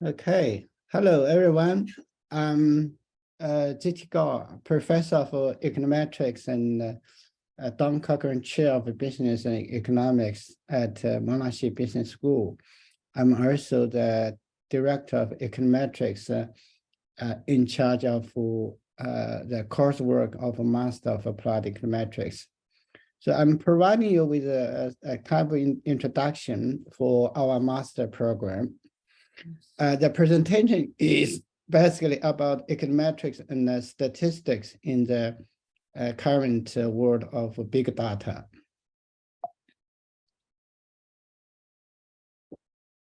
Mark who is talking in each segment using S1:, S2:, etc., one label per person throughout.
S1: Okay, hello everyone. I'm Jiti Gao, professor for econometrics and Don Cochran Chair of Business and Economics at Monash Business School. I'm also the director of econometrics in charge of the coursework of a Master of Applied Econometrics. So I'm providing you with a kind of introduction for our master program. The presentation is basically about econometrics and statistics in the current world of big data.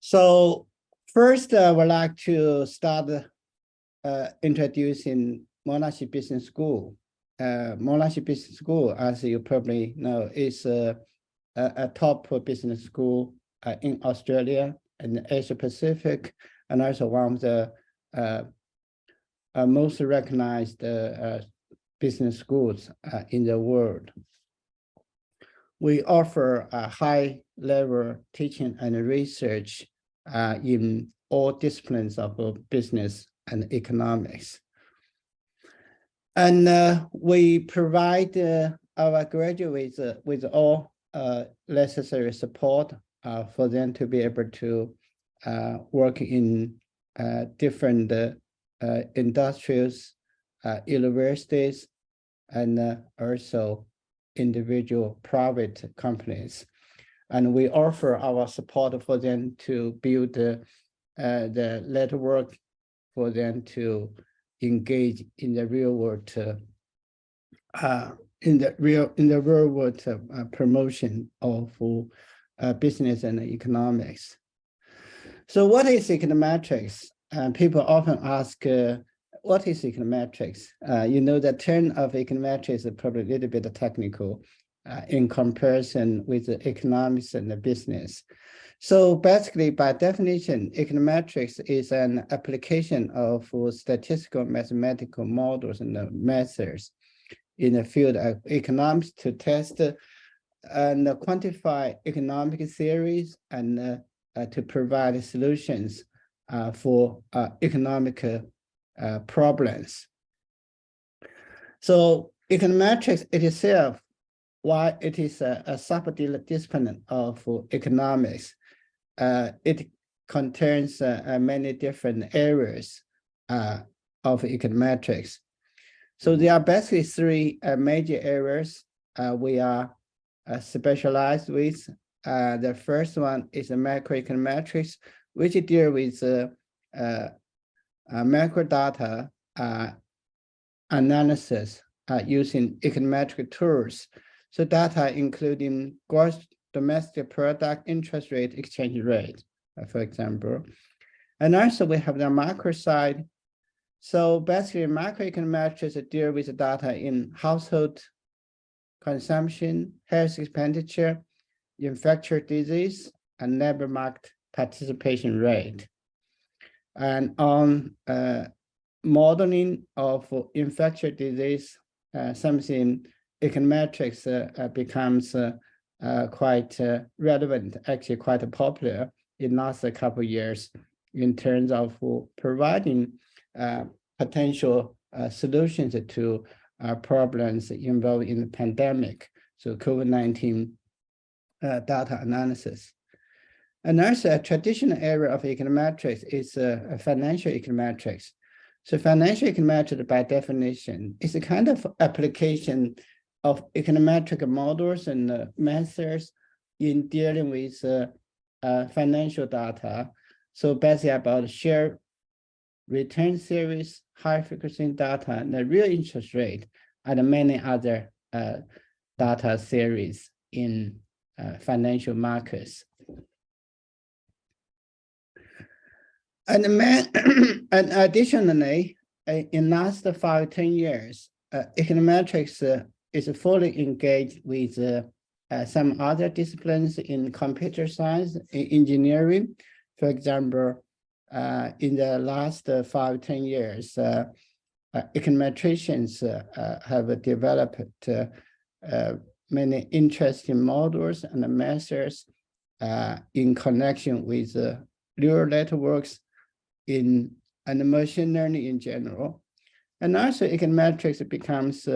S1: So first, I would like to start introducing Monash Business School. Monash Business School, as you probably know, is a top business school in Australia and Asia Pacific, and also one of the most recognized business schools in the world. We offer a high-level teaching and research in all disciplines of business and economics. And we provide our graduates with all necessary support for them to be able to work in different industries, universities, and also individual private companies. And we offer our support for them to build the network for them to engage in the real world real world promotion of business and economics. So what is econometrics? People often ask, what is econometrics? You know, the term of econometrics is probably a little bit technical in comparison with the economics and the business. So basically, by definition, econometrics is an application of statistical mathematical models and methods in the field of economics to test and quantify economic theories and to provide solutions for economic problems. So econometrics itself, while it is a sub-discipline of economics, it contains many different areas of econometrics. So there are basically three major areas we are specialized with. The first one is macroeconometrics, which deal with macro data analysis using econometric tools. So data including gross domestic product, interest rate, exchange rate, for example. And also we have the macro side. So basically macroeconometrics deal with the data in household consumption, health expenditure, infectious disease, and labor market participation rate. And on modeling of infectious disease, something econometrics becomes quite relevant, actually quite popular in the last couple of years in terms of providing potential solutions to problems involved in the pandemic, so COVID-19 data analysis. And also a traditional area of econometrics is financial econometrics. So financial econometrics, by definition, is a kind of application of econometric models and methods in dealing with financial data. So basically about share return series, high frequency data, and the real interest rate, and many other data series in financial markets. And additionally, in the last 5-10 years, econometrics is fully engaged with some other disciplines in computer science, engineering. For example, in the last 5-10 years, econometricians have developed many interesting models and methods in connection with neural networks and machine learning in general. And also econometrics becomes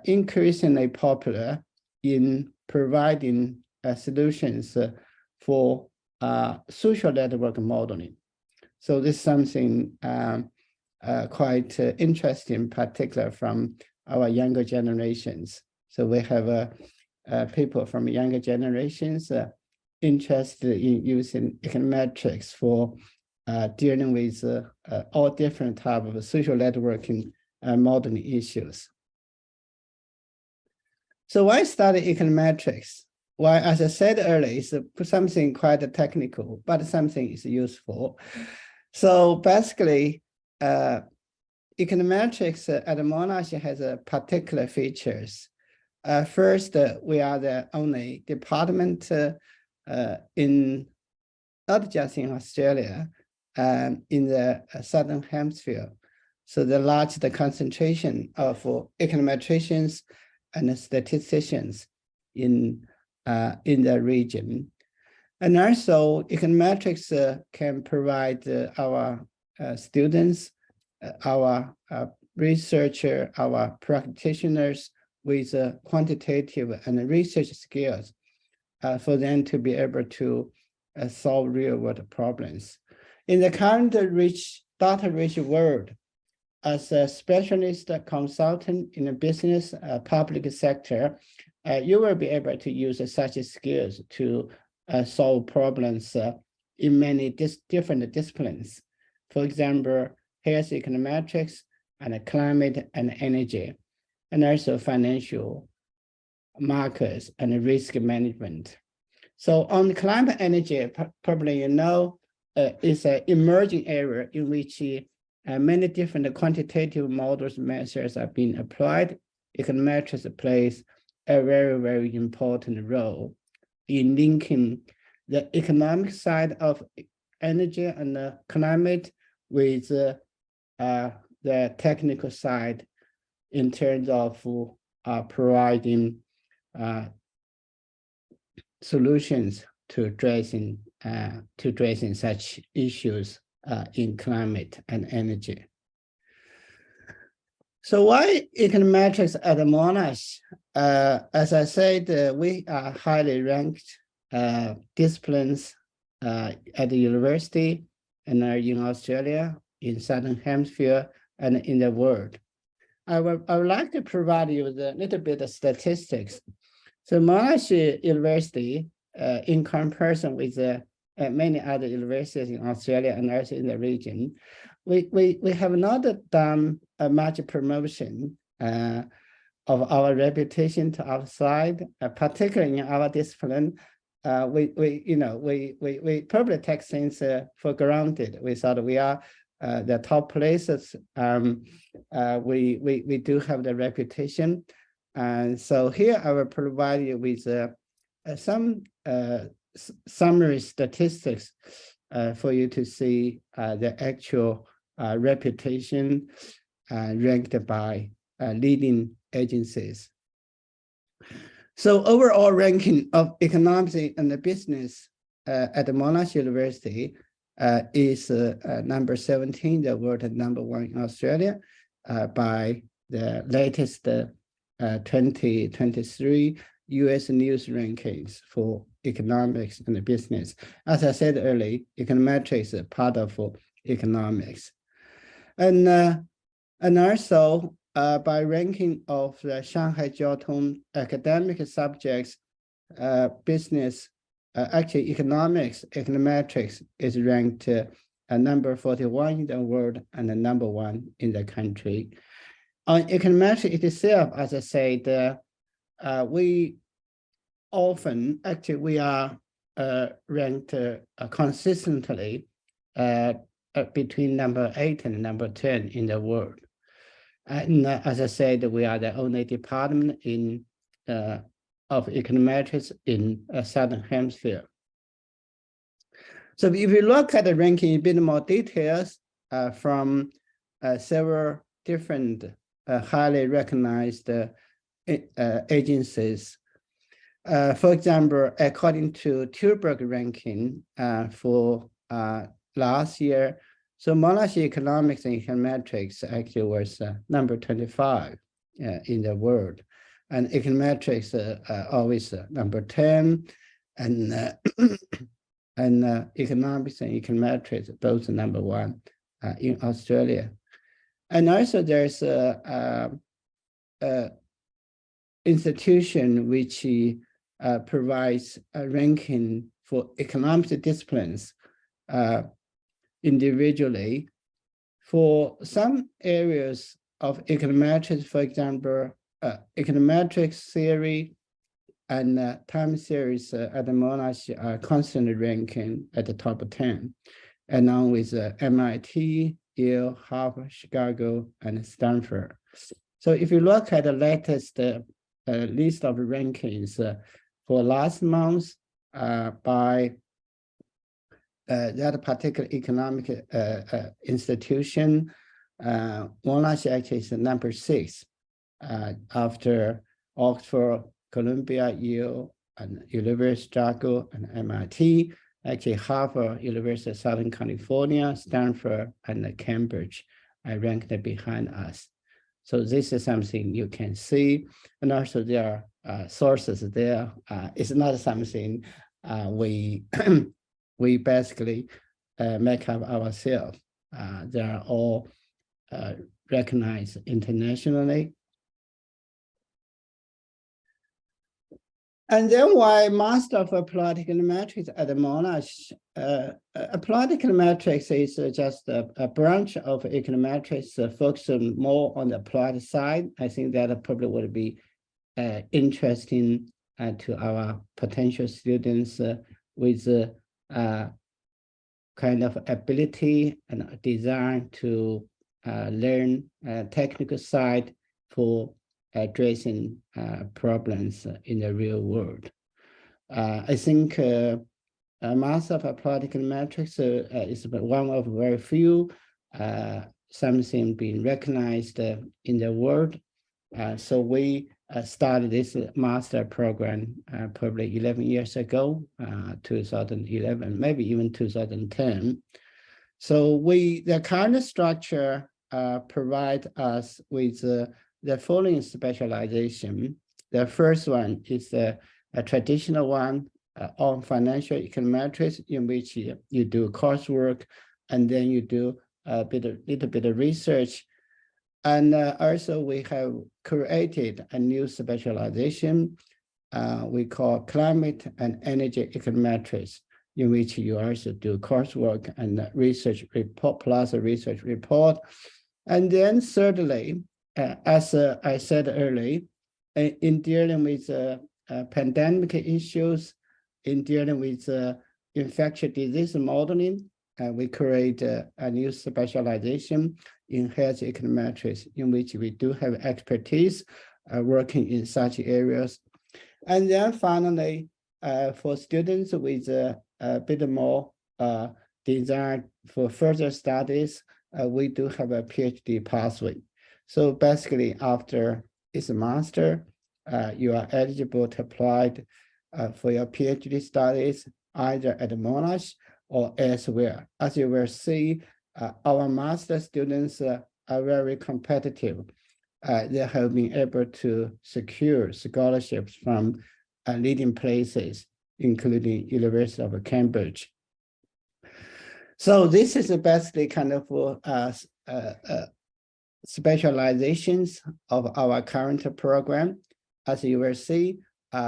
S1: increasingly popular in providing solutions for social network modeling. So this is something quite interesting, particularly from our younger generations. So we have people from younger generations interested in using econometrics for dealing with all different types of social networking modeling issues. So why study econometrics? Well, as I said earlier, it's something quite technical, but something is useful. So basically, econometrics at Monash has particular features. First, we are the only department in, not just in Australia, in the Southern Hemisphere. So the largest concentration of econometricians and statisticians in the region. And also econometrics can provide our students, our researcher, our practitioners with quantitative and research skills for them to be able to solve real-world problems. In the current data-rich world, as a specialist consultant in the business public sector, you will be able to use such skills to solve problems in many different disciplines. For example, health econometrics and climate and energy, and also financial markets and risk management. So on climate energy, probably you know, is an emerging area in which many different quantitative models methods are being applied. Econometrics plays a very, very important role in linking the economic side of energy and climate with the technical side in terms of providing solutions to addressing such issues in climate and energy. So why econometrics at Monash? As I said, we are highly ranked disciplines at the university and in Australia, in Southern Hemisphere, and in the world. I would like to provide you with a little bit of statistics. So Monash University, in comparison with many other universities in Australia and also in the region, we have not done much promotion of our reputation to outside, particularly in our discipline. We probably take things for granted. We thought we are the top places. We do have the reputation. And so here I will provide you with some summary statistics for you to see the actual reputation ranked by leading agencies. So overall ranking of economics and the business at the Monash University is number 17, the world #1 in Australia, by the latest 2023 US News rankings for economics and business. As I said earlier, econometrics is part of economics. And also by ranking of the Shanghai Jiaotong academic subjects, business, actually econometrics is ranked number 41 in the world and #1 in the country. On econometrics itself, as I said, we often, actually we are ranked consistently between number 8 and number 10 in the world. And as I said, we are the only department in of econometrics in Southern Hemisphere. So if you look at the ranking in a bit more details from several different highly recognized agencies. For example, according to Tilburg ranking for last year, So Monash Economics and Econometrics actually was number 25 in the world, and Econometrics always number 10, and Economics and Econometrics both number 1 in Australia. And also there's a institution which provides a ranking for economic disciplines individually. For some areas of econometrics, for example, econometrics theory and time series at the Monash are constantly ranking at the top 10, along with MIT, Yale, Harvard, Chicago, and Stanford. So if you look at the latest list of rankings for last month by that particular economic institution, Monash actually is number 6 after Oxford, Columbia, Yale, and University of Chicago, and MIT. Actually, Harvard, University of Southern California, Stanford, and Cambridge are ranked behind us. So this is something you can see, and also there are sources there. It's not something we we basically make up ourselves. They are all recognized internationally. And then why Master of Applied Econometrics at the Monash? Applied Econometrics is just a branch of econometrics focusing more on the applied side. I think that probably would be interesting to our potential students with kind of ability and desire to learn technical side for addressing problems in the real world. I think Master of Applied Econometrics is one of very few something being recognized in the world. So we started this master program probably 11 years ago, 2011, maybe even 2010. So the current structure provide us with the following specialization. The first one is a traditional one on financial econometrics, in which you do coursework and then you do a little bit of research. And also we have created a new specialization we call climate and energy econometrics, in which you also do coursework and research report plus a research report. And then thirdly, as I said earlier, in dealing with pandemic issues, in dealing with infectious disease modeling, we create a new specialization in health econometrics, in which we do have expertise working in such areas. And then finally, for students with a bit more desire for further studies, we do have a PhD pathway. So basically, after this master, you are eligible to apply for your PhD studies either at Monash or elsewhere. As you will see, our master students are very competitive. They have been able to secure scholarships from leading places, including University of Cambridge. So this is basically kind of specializations of our current program. As you will see,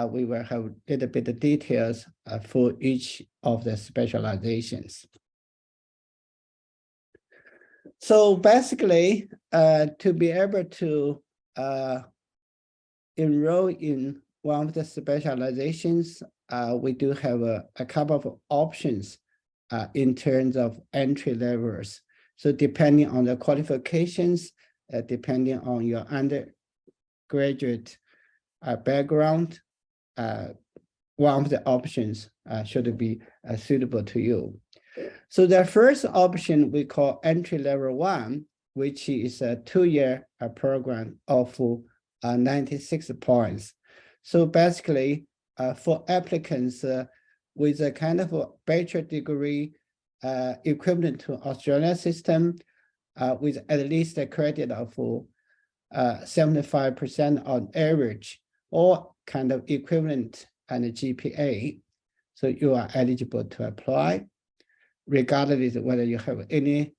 S1: we will have a little bit of details for each of the specializations. So basically, to be able to enroll in one of the specializations, we do have a couple of options in terms of entry levels. So depending on the qualifications, depending on your undergraduate background, one of the options should be suitable to you. So the first option we call entry level 1, which is a 2-year program of 96 points. So basically, for applicants with a kind of a bachelor degree equivalent to Australia system with at least a credit of 75% on average, or kind of equivalent and GPA. So you are eligible to apply, regardless of whether you have any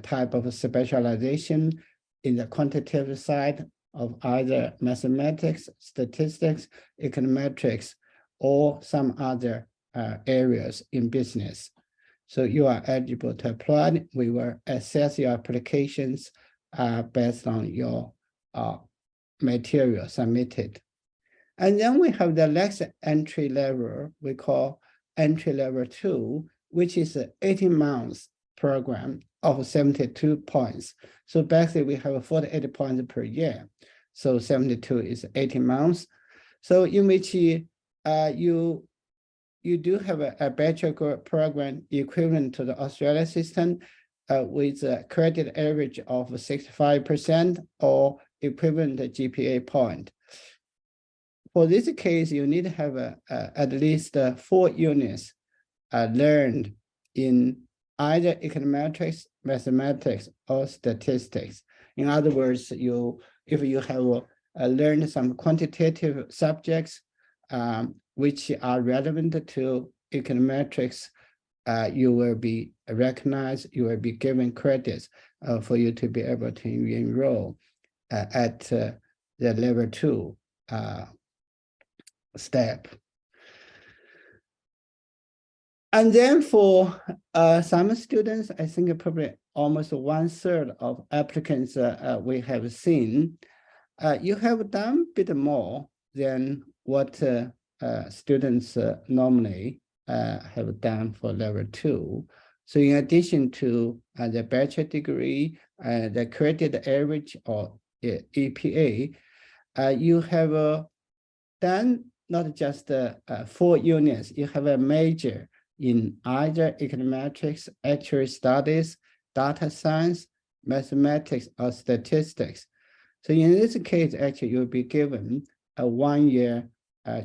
S1: type of specialization in the quantitative side of either mathematics, statistics, econometrics, or some other areas in business. So you are eligible to apply. We will assess your applications based on your material submitted. And then we have the next entry level, we call entry level 2, which is an 18 months program of 72 points. So basically we have 48 points per year. So 72 is 18 months. So in which you do have a bachelor program equivalent to the Australia system with a credit average of 65% or equivalent GPA point. For this case, you need to have at least 4 units learned in either econometrics, mathematics, or statistics. In other words, if you have learned some quantitative subjects which are relevant to econometrics, you will be recognized, you will be given credits for you to be able to enroll at the level 2 step. And then for some students, I think probably almost 1/3 of applicants we have seen, you have done a bit more than what students normally have done for level 2. So in addition to the bachelor degree, the credit average or EPA, you have done not just 4 units, you have a major in either econometrics, actuary studies, data science, mathematics, or statistics. So in this case, actually, you'll be given a 1-year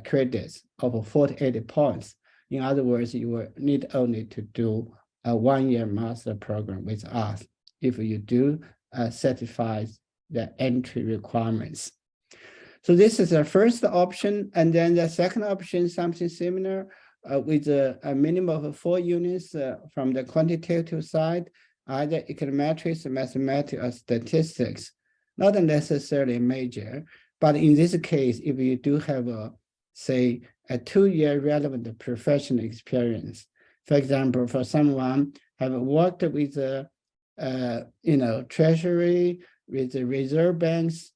S1: credits of 48 points. In other words, you will need only to do a 1-year master program with us if you do satisfy the entry requirements. So this is the first option. And then the second option, something similar with a minimum of 4 units from the quantitative side, either econometrics, mathematics, or statistics, not necessarily major. But in this case, if you do have say a 2-year relevant professional experience, for example, for someone have worked with treasury, with the reserve banks,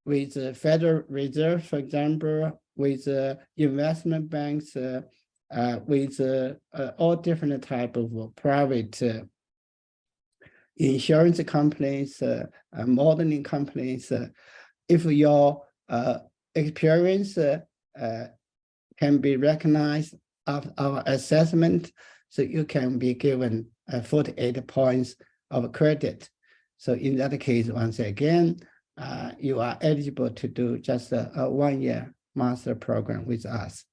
S1: with the Federal Reserve, for example, with investment banks, with all different type of private insurance companies, modeling companies. If your experience can be recognized of our assessment, so you can be given 48 points of credit. So in that case, once again, you are eligible to do just a 1-year master program with us.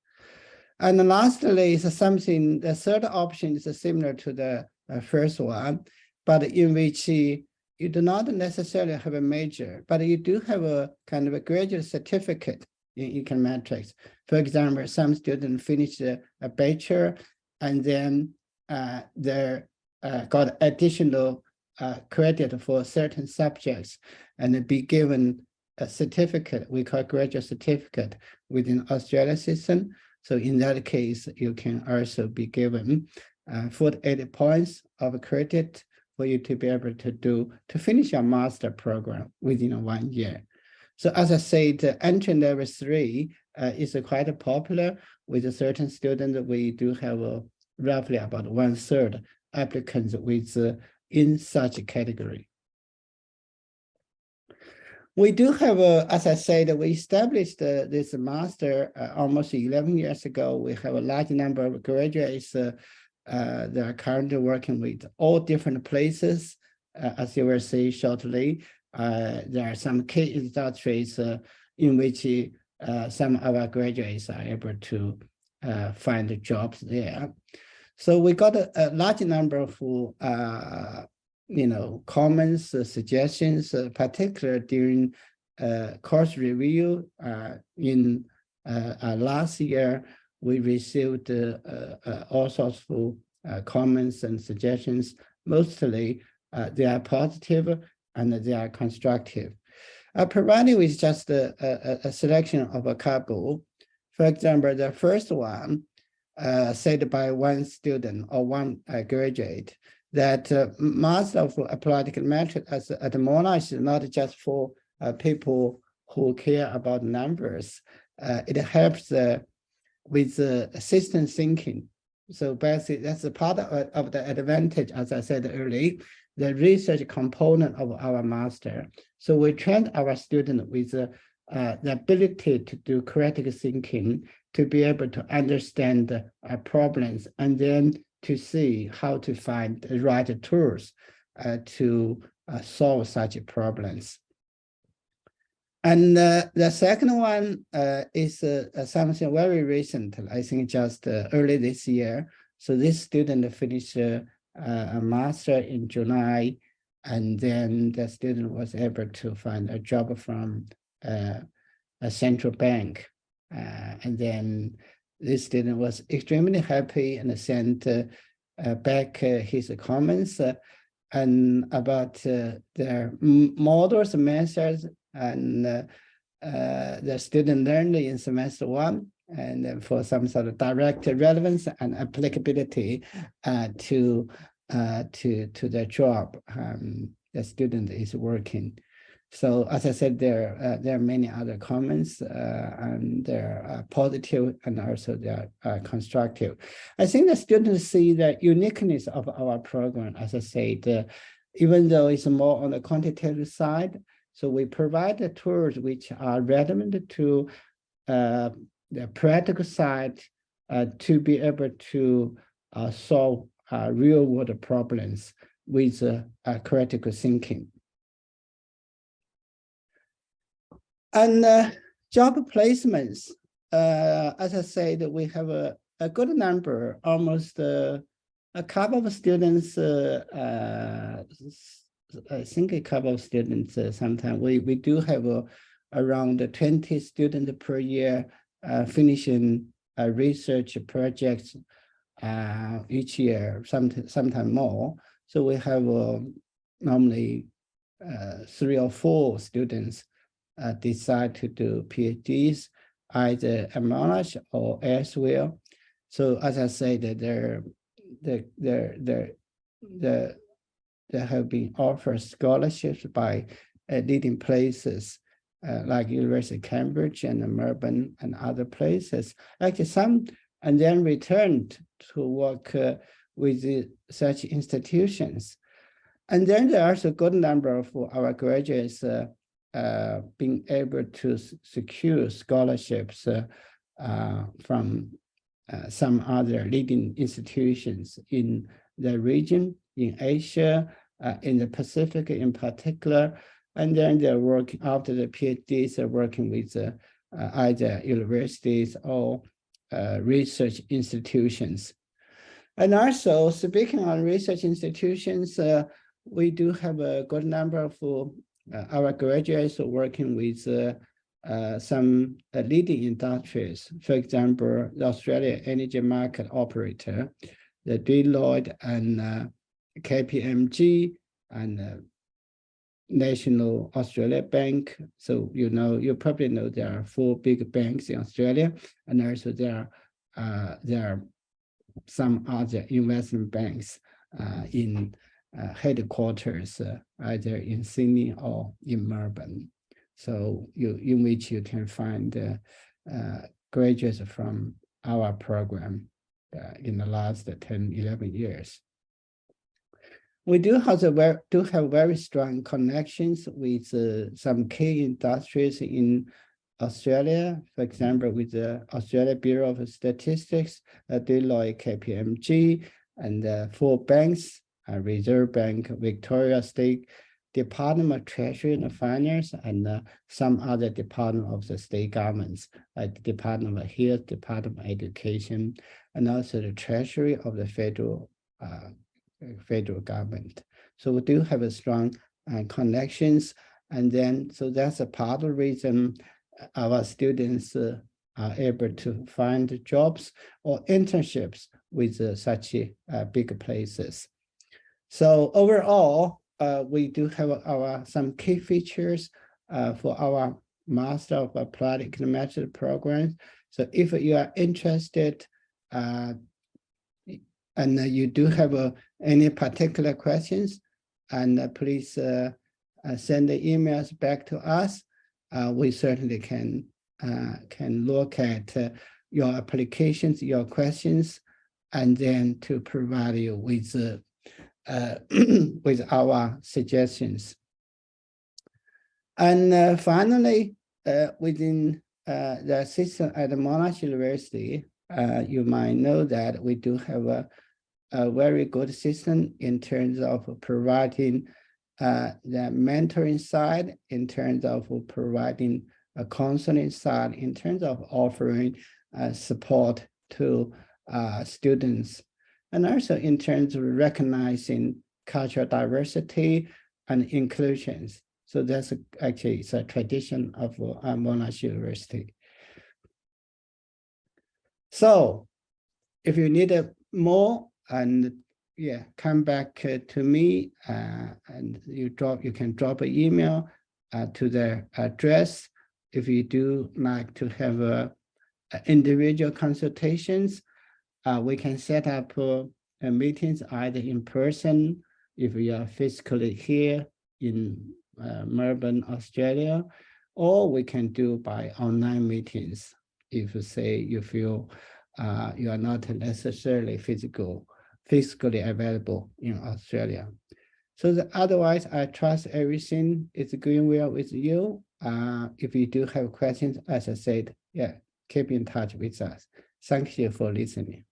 S1: And lastly, is something, the third option is similar to the first one, but in which you do not necessarily have a major, but you do have a kind of a graduate certificate in econometrics. For example, some students finish a bachelor and then they got additional credit for certain subjects and be given a certificate, we call graduate certificate within Australia system. So in that case, you can also be given 48 points of credit for you to be able to finish your master program within 1 year. So as I said, entry level 3 is quite popular with a certain student. We do have roughly about 1/3 applicants with in such a category. We do have, as I said, we established this master almost 11 years ago. We have a large number of graduates that are currently working with all different places. As you will see shortly, there are some key industries in which some of our graduates are able to find jobs there. So we got a large number of comments, suggestions, particularly during course review. In last year, we received all sorts of comments and suggestions. Mostly, they are positive and they are constructive. I provided with just a selection of a couple. For example, the first one said by one student or one graduate that Master of Applied Econometrics at Monash is not just for people who care about numbers. It helps with system thinking. So basically, that's a part of the advantage, as I said earlier, the research component of our master. So we train our students with the ability to do critical thinking, to be able to understand problems, and then to see how to find the right tools to solve such problems. And the second one is something very recent, I think just early this year. So this student finished a master in July, and then the student was able to find a job from a central bank. And then this student was extremely happy and sent back his comments and about their models, methods, and the student learned in semester 1, and for some sort of direct relevance and applicability to the job the student is working. So as I said, there are many other comments, and they're positive and also they're constructive. I think the students see the uniqueness of our program, as I said, even though it's more on the quantitative side. So we provide the tools which are relevant to the practical side to be able to solve real-world problems with critical thinking. And job placements, as I said, we have a good number, almost a couple of students, I think a couple of students, sometimes we do have around 20 students per year finishing research projects each year, sometimes more. So we have normally 3 or 4 students decide to do PhDs either at Monash or elsewhere. So as I said, there have been offered scholarships by leading places like University of Cambridge and Melbourne and other places. Actually, some and then returned to work with such institutions. And then there are also a good number of our graduates being able to secure scholarships from some other leading institutions in the region, in Asia, in the Pacific in particular. And then they're working after the PhDs, they're working with either universities or research institutions. And also, speaking on research institutions, we do have a good number of our graduates working with some leading industries. For example, the Australia Energy Market Operator, the Deloitte and KPMG and National Australia Bank. So you probably know there are 4 big banks in Australia, and also there are some other investment banks in headquarters, either in Sydney or in Melbourne. So in which you can find graduates from our program in the last 10, 11 years. We do have very strong connections with some key industries in Australia, for example, with the Australia Bureau of Statistics, Deloitte, KPMG, and 4 banks, Reserve Bank, Victoria State Department of Treasury and Finance, and some other department of the state governments, like the Department of Health, Department of Education, and also the Treasury of the federal government. So we do have a strong connections, and then so that's a part of the reason our students are able to find jobs or internships with such big places. So overall, we do have some key features for our Master of Applied Econometrics program. So if you are interested and you do have any particular questions, and please send the emails back to us. We certainly can look at your applications, your questions, and then to provide you with with our suggestions. And finally, within the system at Monash University, you might know that we do have a very good system in terms of providing the mentoring side, in terms of providing a counseling side, in terms of offering support to students, and also in terms of recognizing cultural diversity and inclusions. So that's actually it's a tradition of Monash University. So if you need more, and yeah, come back to me, and you can drop an email to the address. If you do like to have individual consultations, we can set up meetings either in person, if you are physically here in Melbourne, Australia, or we can do by online meetings if you say you feel you are not necessarily physically available in Australia. So otherwise, I trust everything is going well with you. If you do have questions, as I said, yeah, keep in touch with us. Thank you for listening.